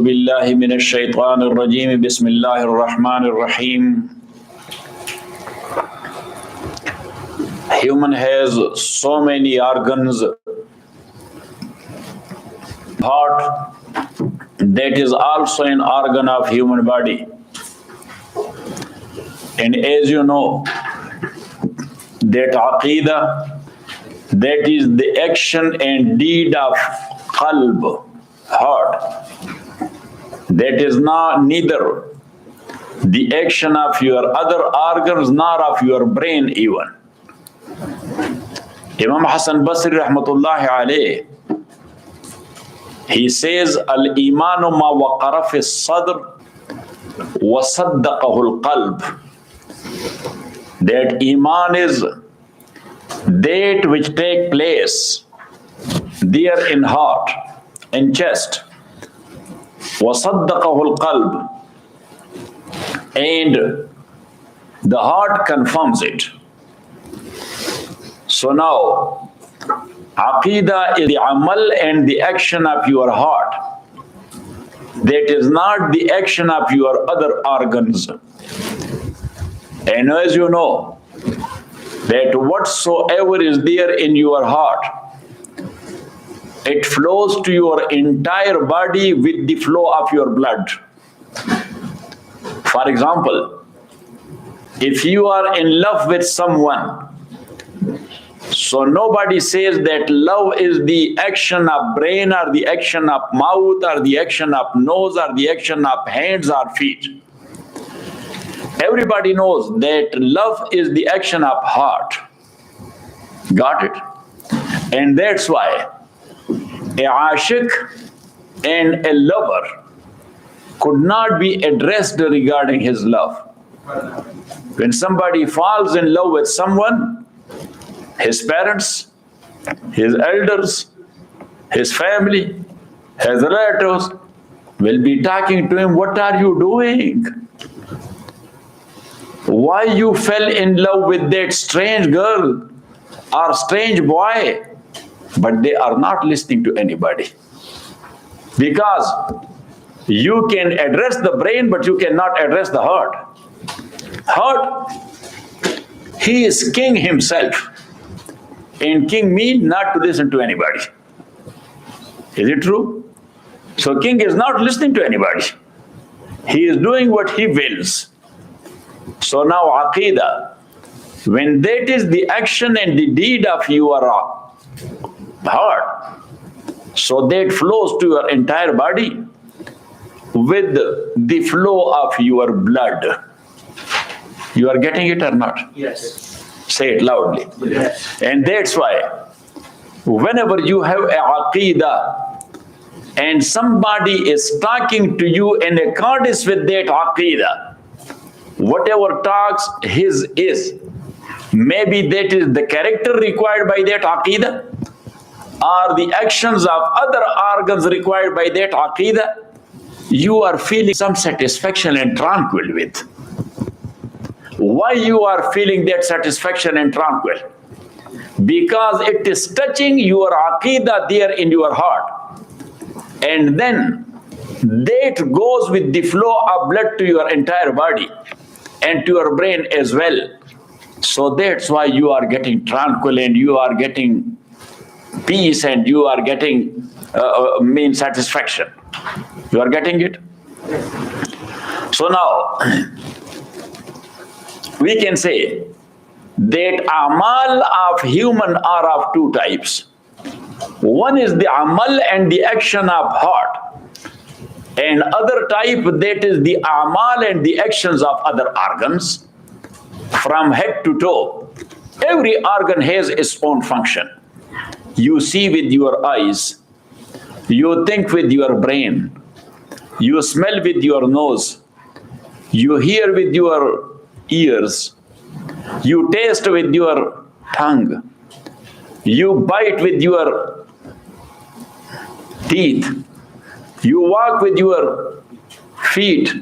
بالله من الشيطان الرجيم بسم الله الرحمن الرحيم. Human has so many organs. Heart, that is also an organ of human body. And as you know, that aqidah, that is the action and deed of qalb, heart. That is not neither the action of your other organs nor of your brain even. Imam Hassan Basri rahmatullahi alayh, he says, Al-imanu ma waqara fi sadr wa saddaqahu al-qalb. That iman is that which take place there in heart and chest. Wa saddaqahu al-qalb. And the heart confirms it. So now, Aqidah is the amal and the action of your heart. That is not the action of your other organs. And as you know, that whatsoever is there in your heart, it flows to your entire body with the flow of your blood. For example, if you are in love with someone, so nobody says that love is the action of brain or the action of mouth or the action of nose or the action of hands or feet. Everybody knows that love is the action of heart. Got it? And that's why a ashiq and a lover could not be addressed regarding his love. When somebody falls in love with someone, his parents, his elders, his family, his relatives will be talking to him, what are you doing? Why you fell in love with that strange girl or strange boy? But they are not listening to anybody. Because you can address the brain, but you cannot address the heart. Heart, he is king himself. And king means not to listen to anybody. Is it true? So king is not listening to anybody. He is doing what he wills. So now aqidah, when that is the action and the deed of your heart, so that flows to your entire body with the flow of your blood. You are getting it or not? Yes. Say it loudly. Yes. And that's why whenever you have a aqidah and somebody is talking to you in accordance with that aqidah, whatever talks his is, maybe that is the character required by that aqidah or the actions of other organs required by that aqidah, you are feeling some satisfaction and tranquil with. Why you are feeling that satisfaction and tranquil? Because it is touching your aqidah there in your heart. And then that goes with the flow of blood to your entire body and to your brain as well. So that's why you are getting tranquil and you are getting peace and you are getting mean satisfaction. You are getting it? So now, we can say that amal of human are of two types. One is the amal and the action of heart. And other type, that is the amal and the actions of other organs from head to toe. Every organ has its own function. You see with your eyes. You think with your brain. You smell with your nose. You hear with your ears. You taste with your tongue. You bite with your teeth. You walk with your feet.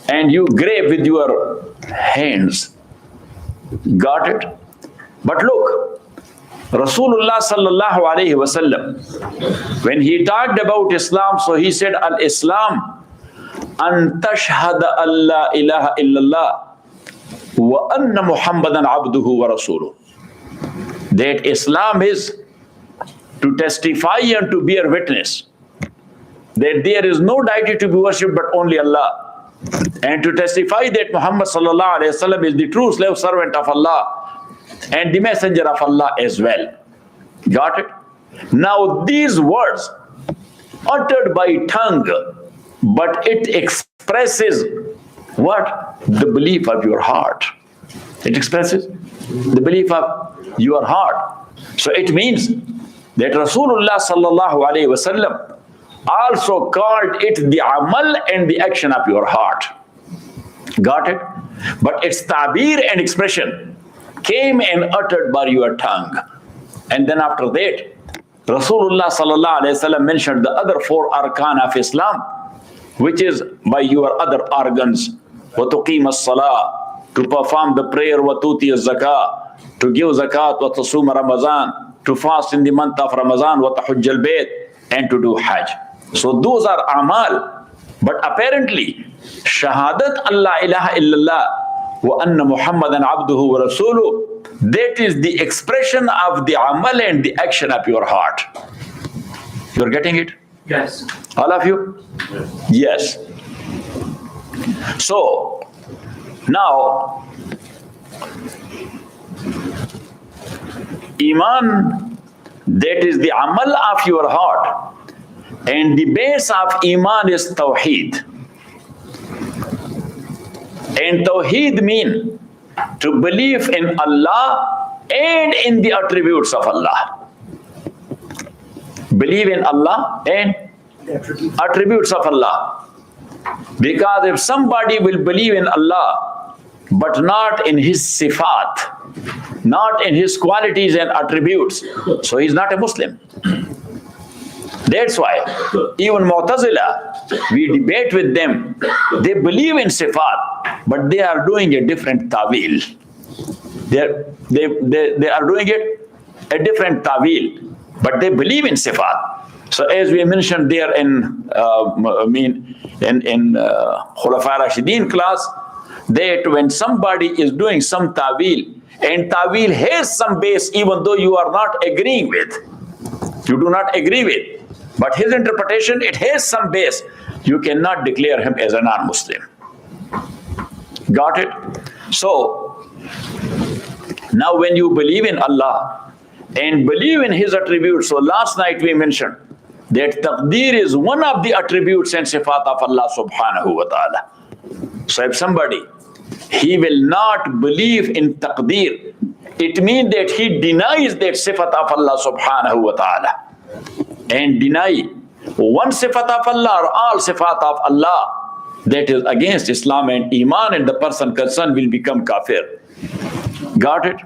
And you grab with your hands. Got it? But look, Rasulullah sallallahu alayhi wasallam, when he talked about Islam, so he said, Al-Islam an tashhada alla ilaha illallah wa anna Muhammadan abduhu wa rasuluh. That Islam is to testify and to bear witness that there is no deity to be worshipped but only Allah, and to testify that Muhammad sallallahu alayhi wasallam is the true slave servant of Allah and the messenger of Allah as well. Got it? Now these words uttered by tongue, but it expresses what? The belief of your heart. It expresses the belief of your heart. So it means that Rasulullah sallallahu alayhi wasallam also called it the amal and the action of your heart. Got it? But its ta'bir and expression came and uttered by your tongue. And then after that, Rasulullah sallallahu alayhi wasallam mentioned the other 4 arkan of Islam, which is by your other organs. وَتُقِيمَ الصَّلَاةِ, to perform the prayer, وَتُوتِيَ الزَّكَاةِ, to give zakat, وَتَصُومَ Ramadan, to fast in the month of Ramadan, وَتَحُجَّ الْبَيْتِ, and to do Hajj. So those are amal. But apparently, shahadat Allah ilaha illallah wa anna Muhammadan abduhu wa rasuluh, that is the expression of the amal and the action of your heart. You're getting it? Yes. All of you? Yes. So, now, Iman, that is the amal of your heart. And the base of Iman is Tawheed. And Tawheed means to believe in Allah and in the attributes of Allah. Believe in Allah and attributes of Allah. Because if somebody will believe in Allah but not in His sifat, not in His qualities and attributes, so he's not a Muslim. That's why even Mu'tazila, we debate with them. They believe in sifat, but they are doing a different ta'wil. They are doing it a different ta'wil, but they believe in sifat. So as we mentioned there in Khulafa Rashidin class, that when somebody is doing some ta'wil, and ta'wil has some base even though you are not agreeing with, you do not agree with, but his interpretation, it has some base, you cannot declare him as a non-Muslim. Got it? So, now when you believe in Allah and believe in His attributes, so last night we mentioned that taqdeer is one of the attributes and sifat of Allah subhanahu wa ta'ala. So if somebody, he will not believe in taqdeer, it means that he denies that sifat of Allah subhanahu wa ta'ala. And deny one sifat of Allah or all sifat of Allah, that is against Islam and Iman, and the person concerned will become kafir. Got it?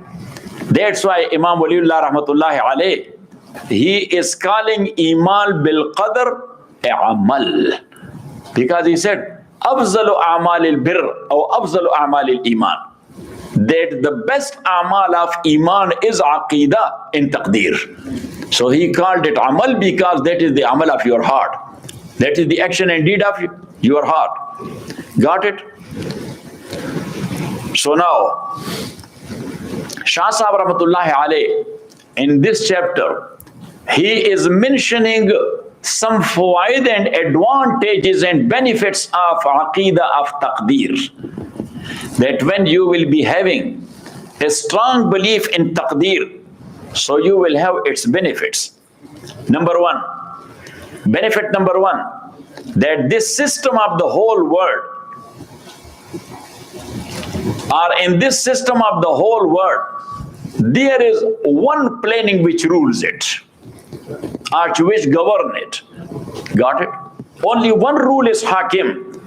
That's why Imam Waliullah rahmatullahi alayh, he is calling Iman bil qadr amal, because he said afzalu a'malil birr or afzalu a'malil iman, that the best amal of Iman is aqidah in taqdeer. So he called it amal because that is the amal of your heart. That is the action and deed of your heart. Got it? So now, Shah Sahib Rahmatullahi Alayh, in this chapter, he is mentioning some fawaid and advantages and benefits of aqidah of taqdeer. That when you will be having a strong belief in taqdeer, so you will have its benefits. Number one, benefit number one, that this system of the whole world, or in this system of the whole world, there is one planning which rules it, or which govern it. Got it? Only one rule is hakim,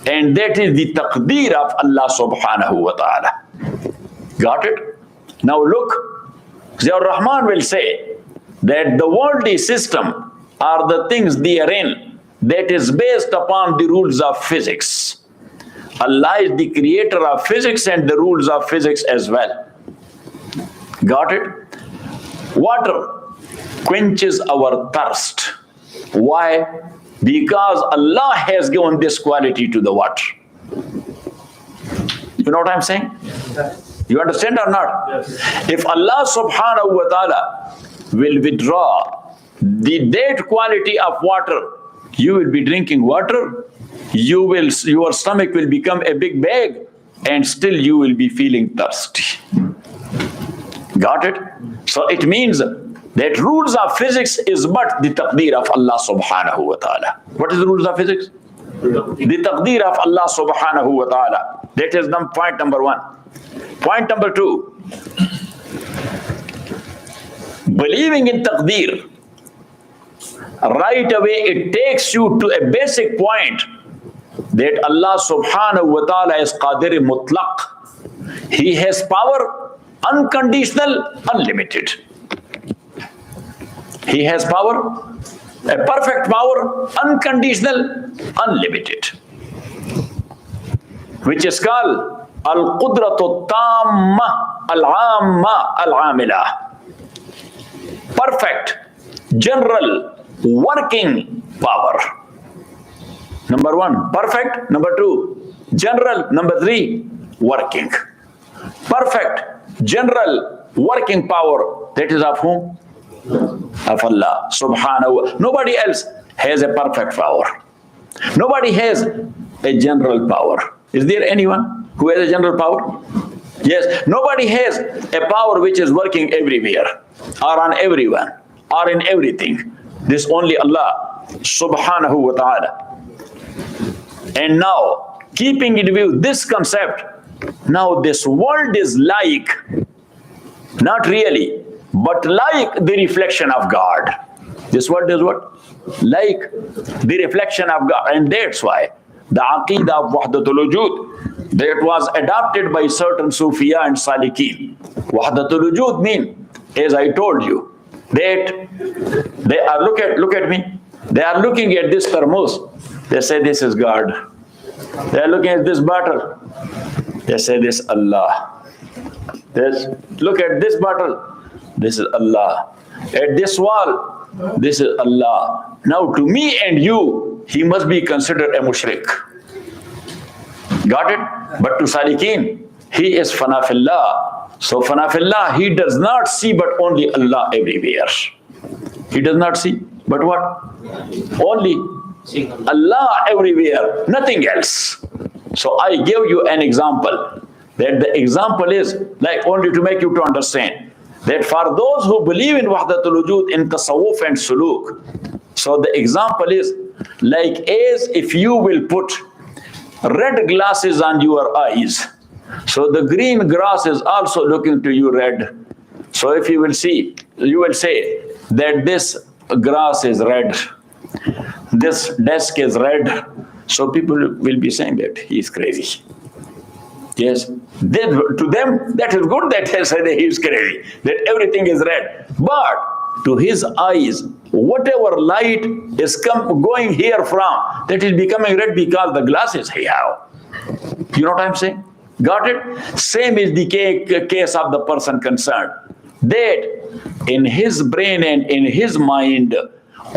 and that is the taqdeer of Allah subhanahu wa ta'ala. Got it? Now look, Ziaur Rahman will say that the worldly system are the things therein that is based upon the rules of physics. Allah is the creator of physics and the rules of physics as well. Got it? Water quenches our thirst. Why? Because Allah has given this quality to the water. You know what I'm saying? You understand or not? Yes. If Allah subhanahu wa ta'ala will withdraw that quality of water, you will be drinking water, your stomach will become a big bag, and still you will be feeling thirsty. Got it? So it means that rules of physics is but the taqdeer of Allah subhanahu wa ta'ala. What is the rules of physics? The taqdeer of Allah subhanahu wa ta'ala. That is point number one. Point number two. Believing in taqdeer, right away it takes you to a basic point that Allah subhanahu wa ta'ala is qadir mutlaq. He has power, unconditional, unlimited. He has power, a perfect power, unconditional, unlimited, which is called al-qudratu tamma al-amma al-amila. Perfect, general, working power. Number one, perfect. Number two, general. Number three, working. Perfect, general, working power. That is of whom? Of Allah subhanahu wa ta'ala. Nobody else has a perfect power. Nobody has a general power. Is there anyone who has a general power? Yes. Nobody has a power which is working everywhere or on everyone or in everything. This only Allah subhanahu wa ta'ala. And now, keeping in view this concept, now this world is like, not really, but like the reflection of God. This world is what? Like the reflection of God. And that's why the Aqidah of Wahdatul Wujud, that was adopted by certain Sufiya and Salikin. Wahdatul Wujud means, as I told you, that they are, look at me, they are looking at this thermos, they say this is God. They are looking at this bottle, they say this is Allah. Look at this bottle, this is Allah. At this wall, this is Allah. Now to me and you, he must be considered a mushrik. Got it? But to Salikin, he is fanafillah. So fanafillah, he does not see but only Allah everywhere. He does not see but what? Only Allah everywhere, nothing else. So I give you an example. That the example is like only to make you to understand that for those who believe in Wahdatul Wujud in Tasawwuf and Suluk, so the example is like as if you will put red glasses on your eyes. So the green grass is also looking to you red. So if you will see, you will say that this grass is red, this desk is red. So people will be saying that he is crazy. Yes, to them that is good that they say that he is crazy, that everything is red. But to his eyes, whatever light is going here from, that is becoming red because the glasses he have. You know what I'm saying? Got it? Same is the case of the person concerned. That in his brain and in his mind,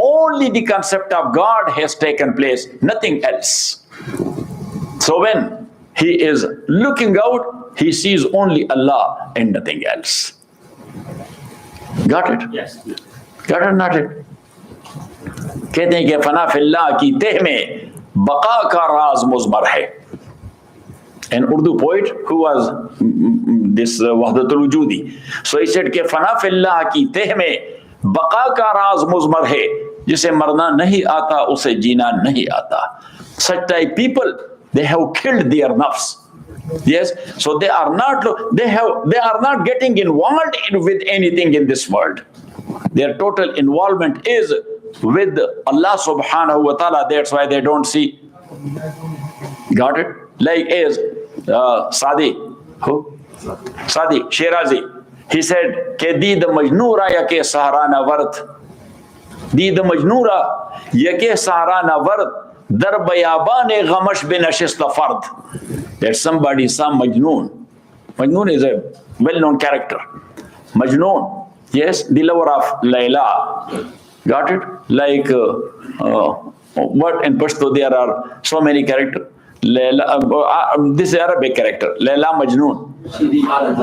only the concept of God has taken place, nothing else. So when he is looking out, he sees only Allah and nothing else. Got it? Yes. Got it, not it? कहते हैं कि फना फिल्लाह की तह में बका का राज मुज़मर है. An Urdu poet who was this Wahdatul Wujudi. So he said कि फना फिल्लाह की तह में बका का राज मुज़मर है. जिसे मरना नहीं आता उसे जीना नहीं आता. Such type people, they have killed their nafs. Yes, so they are not getting involved with anything in this world. Their total involvement is with Allah subhanahu wa ta'ala. That's why they don't see. Got it? Like as Sadi Shirazi, he said ke deed majnoora ya ke saharana vart, deed majnoora ya ke saharana vart, dar bayabane gamash binashist fard. That somebody, some Majnoon. Majnoon is a well-known character. Majnoon, Yes, the lover of Layla. Got it? Like, what in Pashto there are so many characters. Layla, this is Arabic character. Layla Majnoon.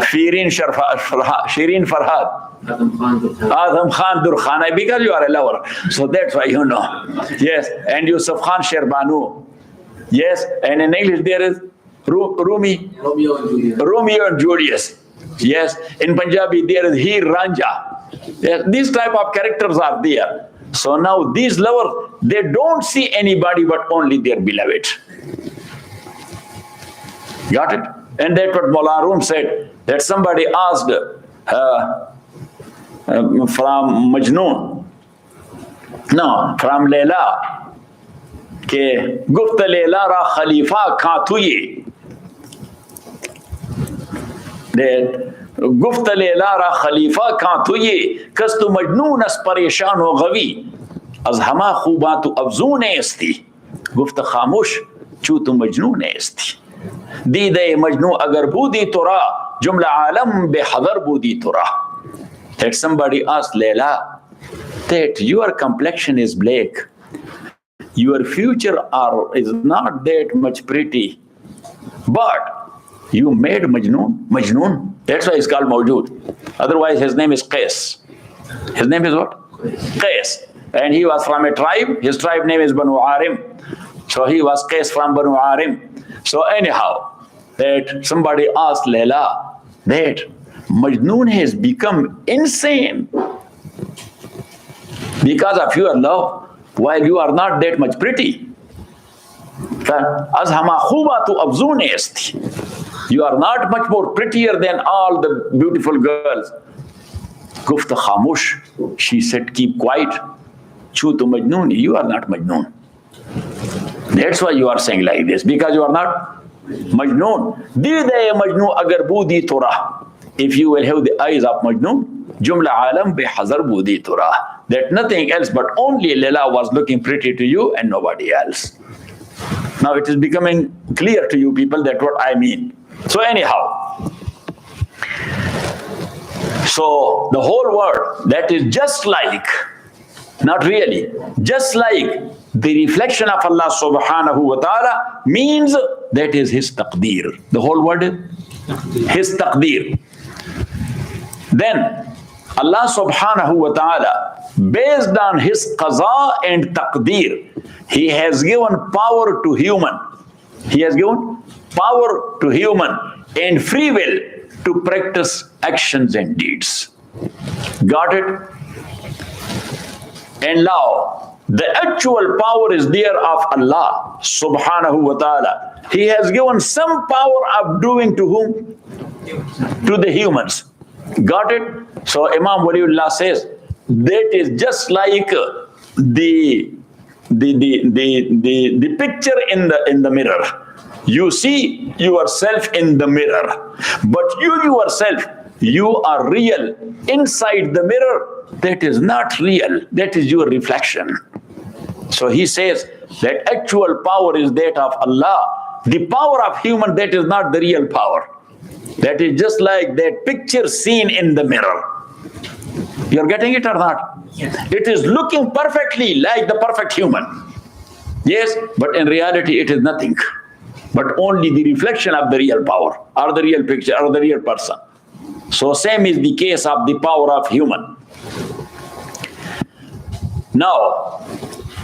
Shireen Farhad. Adam Khan Durkhana, because you are a lover. So that's why you know. Yes, and Yusuf Khan Sherbanu. Yes, and in English there is Romeo and Julius. Yes, in Punjabi there is Heer Ranja. Yes, these type of characters are there. So now these lovers, they don't see anybody but only their beloved. Got it? And that's what Mawlana Rum said, that somebody asked from Majnoon, no, from Layla, ke guft Layla ra khalifa khan tu ye. That guft Layla ra khalifa khan tu ye, kas tu Majnoon as pareshan ho gavi, az hama khubatu afzoon esti, guft khamush chu tu Majnoon esti. Dide Majnun agar budi tora, jumla alam behadar budi tora. That somebody asked Layla that your complexion is black, your future is not that much pretty, but you made Majnun. That's why he's called Mawjood. Otherwise his name is Qais. His name is what? Qais. And he was from a tribe. His tribe name is Banu Arim. So he was Qais from Banu Arim. So anyhow, that somebody asked Layla that Majnoon has become insane because of your love, while you are not that much pretty. You are not much more prettier than all the beautiful girls. Gufta Khamush, she said, keep quiet. Chu tu Majnoon, you are not Majnoon. That's why you are saying like this, because you are not Majnoon. Dide Majnoon agar budi tora. If you will have the eyes of Majnoon, jumla alam behazar budi tora. That nothing else but only Layla was looking pretty to you and nobody else. Now it is becoming clear to you people that what I mean. So anyhow, so the whole world, that is just like, not really, just like the reflection of Allah subhanahu wa ta'ala means that is his taqdeer. The whole world is his taqdeer. Then Allah subhanahu wa ta'ala, based on his qaza and taqdeer, he has given power to human. He has given power to human and free will to practice actions and deeds. Got it? And now, the actual power is there of Allah subhanahu wa ta'ala. He has given some power of doing to whom? To the humans. Got it? So Imam Waliullah says, that is just like the picture in the mirror. You see yourself in the mirror, but you yourself, you are real. Inside the mirror, that is not real. That is your reflection. So he says that actual power is that of Allah. The power of human, that is not the real power. That is just like that picture seen in the mirror. You're getting it or not? Yes. It is looking perfectly like the perfect human. Yes, but in reality it is nothing but only the reflection of the real power or the real picture or the real person. So same is the case of the power of human. Now,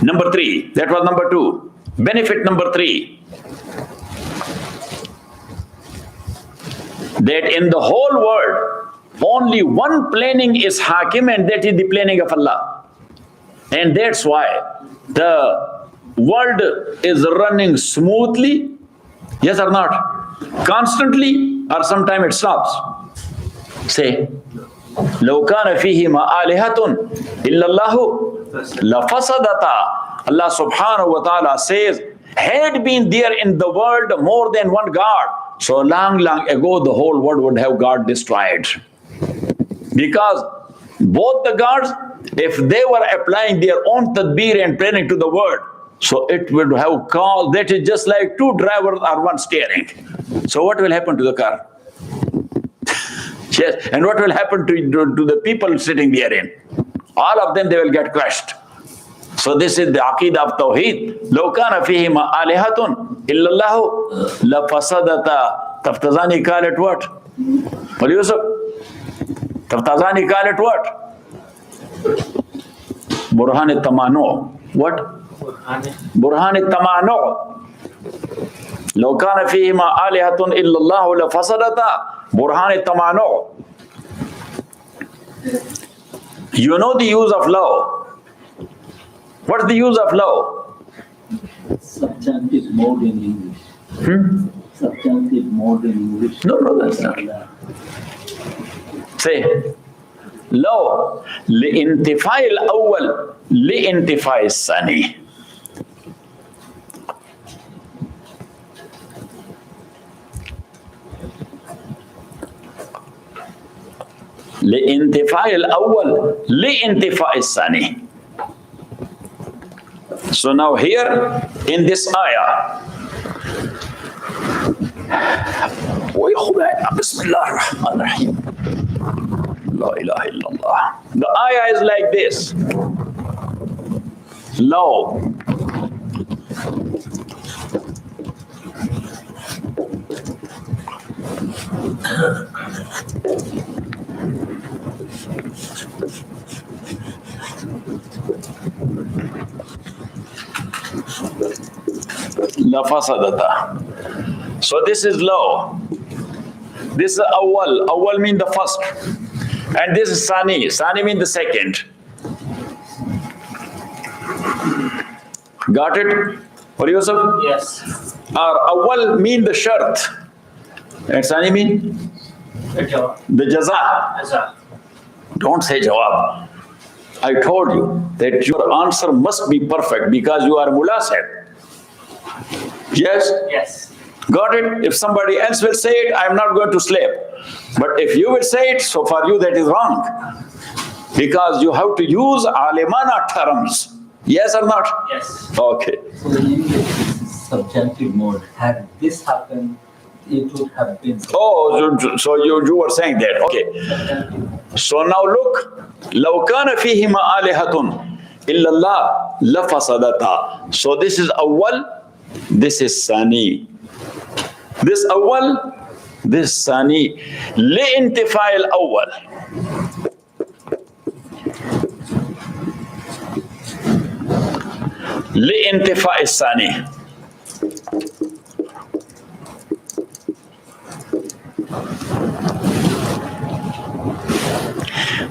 number 3, that was number 2. Benefit number 3. That in the whole world, only one planning is hakim, and that is the planning of Allah. And that's why the world is running smoothly, yes or not? Constantly, or sometime it stops. Say, لو كان فيهما آلهة إلا الله لفسدتا. Allah subhanahu wa ta'ala says, had been there in the world more than one God, so long ago the whole world would have got destroyed. Because both the gods, if they were applying their own tadbir and planning to the world, so it would have caused, that is just like 2 drivers or 1 steering. So what will happen to the car? Yes, and what will happen to the people sitting therein? All of them, they will get crushed. So this is the Aqidah of Tawheed. لو كان فيهما آلهة إلا الله لفسدتا. Taftazani call it what? What Yusuf? Taftazani call it what? Burhan Tamano. What? Burhan Tamano. لو كان فيهما آلهة إلا الله لفسدتا. Burhan Tamano. You know the use of law. What's the use of law? Subjunctive mode in English. Subjunctive mode in English. No, that's not. Say, law. لانتفاء الأول لانتفاء الثاني. لانتفاء الأول لانتفاء الثاني. So now here in this ayah, Bismillah ar-Rahman ar-Rahim. La ilaha illallah. The ayah is like this. Law. La fasadata. So this is law. This is awwal. Awwal means the first. And this is sani. Sani means the second. Got it? What Yusuf? Yes. Or awwal means the shart. And sani mean? The jaza. Don't say jawab. I told you that your answer must be perfect because you are mulasib. Yes? Yes. Got it? If somebody else will say it, I am not going to sleep. But if you will say it, so for you that is wrong. Because you have to use alimana terms. Yes or not? Yes. Okay. So in English, this is subjunctive mode. Had this happened, it would have been. Oh, so you were saying that. Okay. So now look. لو كان فيهما آلهة إلا الله لفسدتا. So this is awwal, this is sani. This awwal, this sani. لانتفاء الأول. لانتفاء الثاني.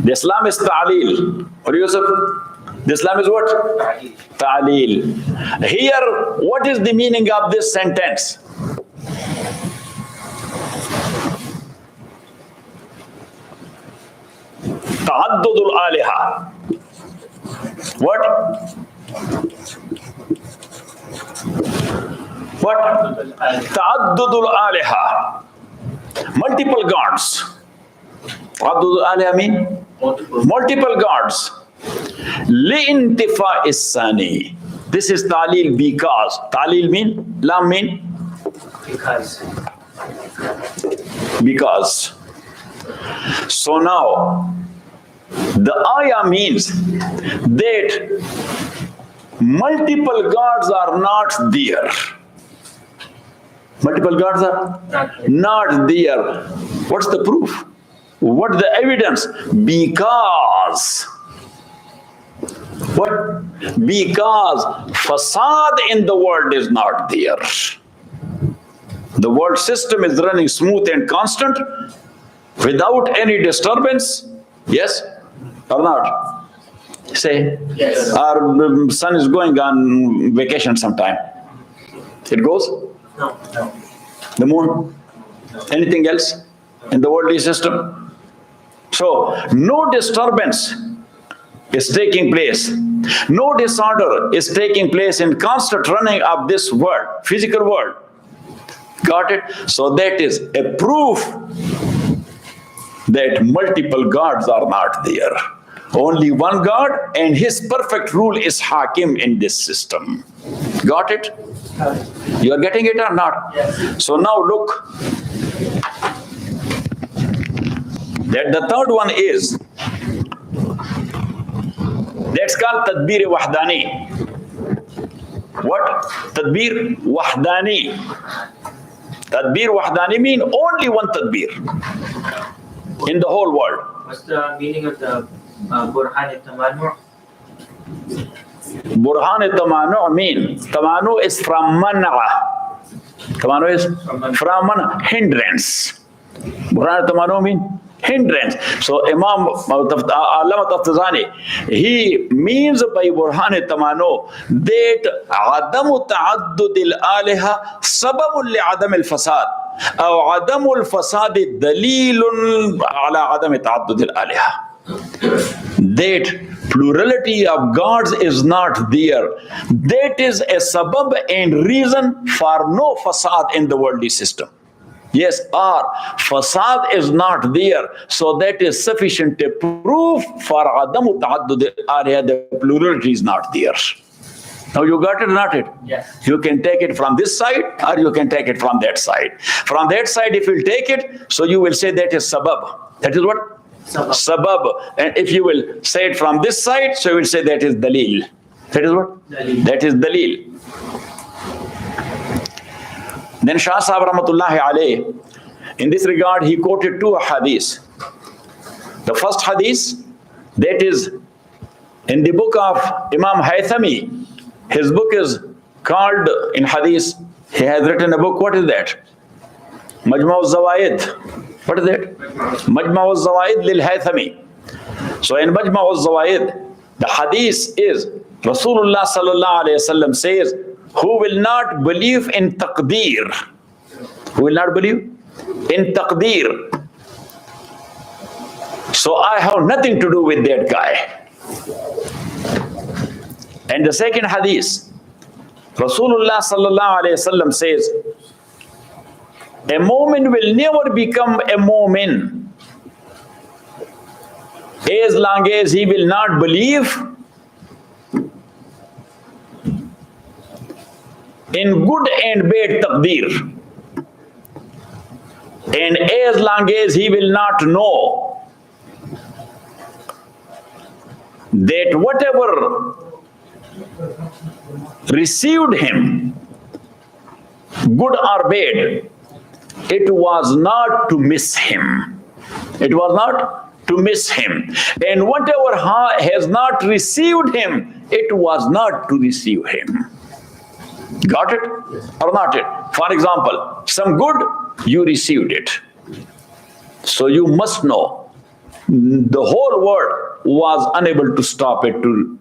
The Islam is ta'leel. What Yusuf? The Islam is what? Ta'leel. Here, what is the meaning of this sentence? Ta'addudul aliha. What? What? Ta'addudul aliha. Multiple gods. Ta'addudul aliha mean? Multiple gods. Li'intifa is-sani. This is ta'leel because. Ta'leel mean? Lam mean? Because. So now, the ayah means that multiple gods are not there. Multiple gods are not there. What's the proof? What's the evidence? Because. What? Because fasad in the world is not there. The world system is running smooth and constant without any disturbance. Yes or not? Say. Yes. Our son is going on vacation sometime. It goes? No. The moon? Anything else in the worldly system? So, no disturbance is taking place. No disorder is taking place in constant running of this world, physical world. Got it? So that is a proof that multiple gods are not there. Only one God and his perfect rule is Hakim in this system. Got it? You are getting it or not? Yes. So now look. That the third one is, that's called Tadbir Wahdani. What? Tadbir Wahdani. Tadbir Wahdani mean only one Tadbir in the whole world. What's the meaning of the Burhan al-Tamanu'? Burhan al-Tamanu' mean, Tamanu is from Man'a. Tamanu is from hindrance. Burhan al-Tamanu mean hindrance. So Imam Allama Taftazani, he means by Burhan al-Tamanu that Adamu ta'addud al-aliha sababun li-adam al-fasad. أو عدم الفساد دليل على عدم تعدد الآلهة. That plurality of gods is not there. That is a sabab and reason for no fasad in the worldly system. Yes, or fasad is not there, so that is sufficient proof for عدم تعدد الآلهة. The plurality is not there. Now you got it or not it? Yes. You can take it from this side or you can take it from that side. From that side, if you take it, so you will say that is sabab. That is what? Sabab. Sabab. And if you will say it from this side, so you will say that is dalil. That is what? Dalil. That is dalil. Then Shah Sahib Rahmatullahi alayh, in this regard, he quoted two hadiths. The first hadith, that is in the book of Imam Haythami. His book is called, in hadith, he has written a book. What is that? Majma' al-Zawaid. What is that? Majma' al-Zawaid lil Haythami. So in Majma' al-Zawaid, the hadith is, Rasulullah sallallahu alayhi wasallam says, who will not believe in taqdeer? Who will not believe in taqdeer? So I have nothing to do with that guy. And the second hadith, Rasulullah sallallahu alayhi wasallam says, a mu'min will never become a mu'min as long as he will not believe in good and bad taqdeer, and as long as he will not know that whatever received him, good or bad, it was not to miss him. It was not to miss him. And whatever has not received him, it was not to receive him. Got it or not it? For example, some good, you received it. So you must know the whole world was unable to stop it to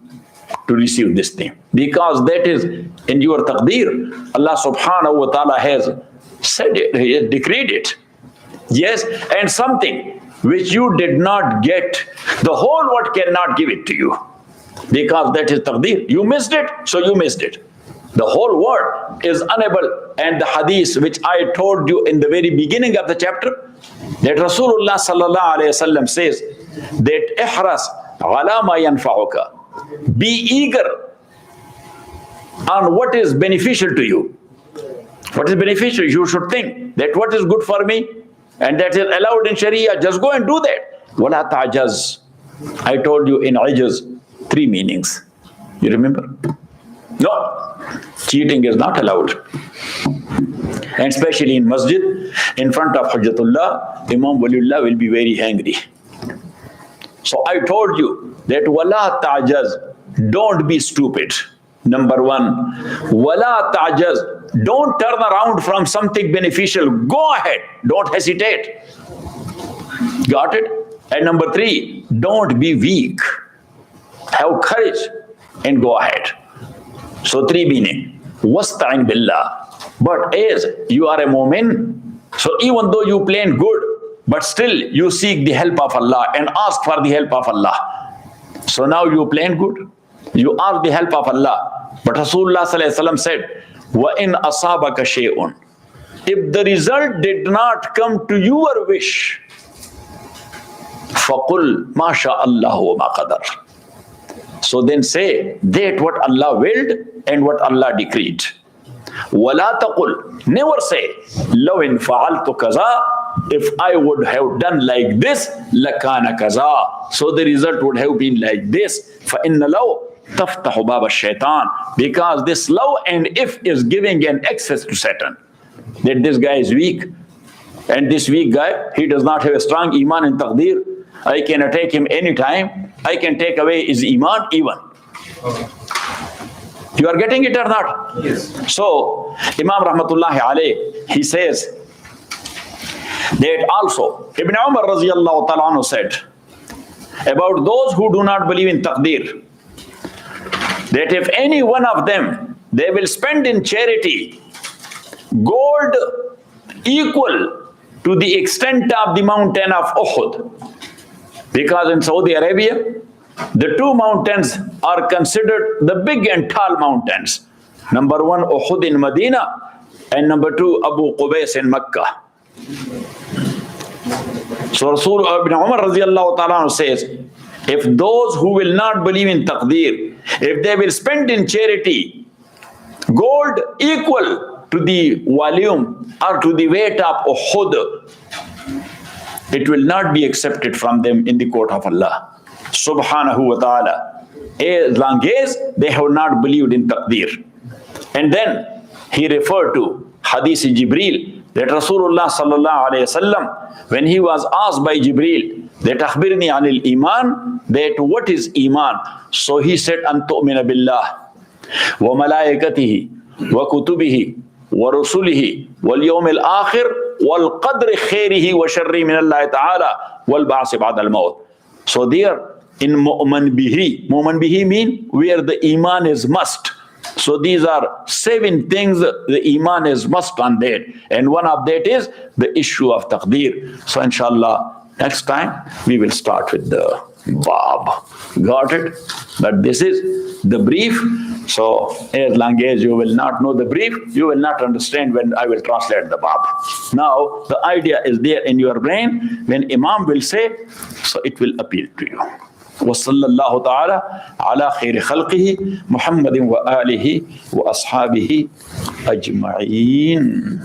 receive this thing, because that is in your taqdeer. Allah subhanahu wa ta'ala has said it, He has decreed it. Yes, and something which you did not get, the whole world cannot give it to you, because that is taqdeer. You missed it, so you missed it. The whole world is unable. And the hadith which I told you in the very beginning of the chapter, that Rasulullah sallallahu alayhi wasallam says that ihras ala ma yanfa'uka. Be eager on what is beneficial to you. What is beneficial? You should think that what is good for me and that is allowed in Sharia, just go and do that. Wala ta'jaz. I told you in ajaz 3 meanings. You remember? No, cheating is not allowed. And especially in masjid, in front of Hujjatullah, Imam Waliullah will be very angry. So I told you that wala ta'jaz, don't be stupid. Number 1, wala ta'jaz, don't turn around from something beneficial. Go ahead, don't hesitate. Got it? And number 3, don't be weak. Have courage and go ahead. So 3 meaning. Wasta'in billah. But as you are a mu'min, so even though you plan good, but still you seek the help of Allah and ask for the help of Allah. So now you plan good, you ask the help of Allah. But Rasulullah sallallahu alaihi wasallam said, وَإِنْ أَصَابَكَ شَيْءٌ. If the result did not come to your wish, فَقُلْ مَا شَاءَ اللَّهُ وَمَا قَدَرَ. So then say that what Allah willed and what Allah decreed. وَلَا تَقُلْ. Never say, لَوْ إِنْ فَعَلْتُ كَذَا. if I would have done like this, lakana kaza. So the result would have been like this. فَإِنَّ لَوْ تَفْتَحُ بَابَ الشَّيْطَانِ. Because this law and if is giving an access to Satan. That this guy is weak. And this weak guy, he does not have a strong iman in taqdeer. I can attack him anytime. I can take away his iman even. You are getting it or not? Yes. So, Imam Rahmatullahi alayh, he says that also, Ibn Umar radiallahu ta'ala anhu said about those who do not believe in taqdeer, that if any one of them, they will spend in charity gold equal to the extent of the mountain of Uhud. Because in Saudi Arabia, the two mountains are considered the big and tall mountains. Number one, Uhud in Medina, and number two, Abu Qubais in Mecca. So Rasul Ibn Umar radiallahu ta'ala says, if those who will not believe in taqdeer, if they will spend in charity gold equal to the volume or to the weight of Uhud, it will not be accepted from them in the court of Allah subhanahu wa ta'ala, as long as they have not believed in taqdeer. And then he referred to Hadith Jibreel, that Rasulullah sallallahu alayhi wasallam, when he was asked by Jibreel that akhbirni anil iman, that what is iman? So he said, an tu'mina billah wa malaikatihi wa kutubihi wa rusulihi wal yawmil akhir wal qadri khairihi wa sharri min Allah ta'ala wal ba'si ba'da al maut. So there in mu'man bihi mean where the iman is must. So these are 7 things the iman is must on that, and one of that is the issue of taqdeer. So inshallah next time we will start with the bab. Got it? But this is the brief. So as long as you will not know the brief, you will not understand when I will translate the bab. Now the idea is there in your brain. When Imam will say, so it will appeal to you. وصلى الله تعالى على خير خلقه محمد وآله وأصحابه أجمعين.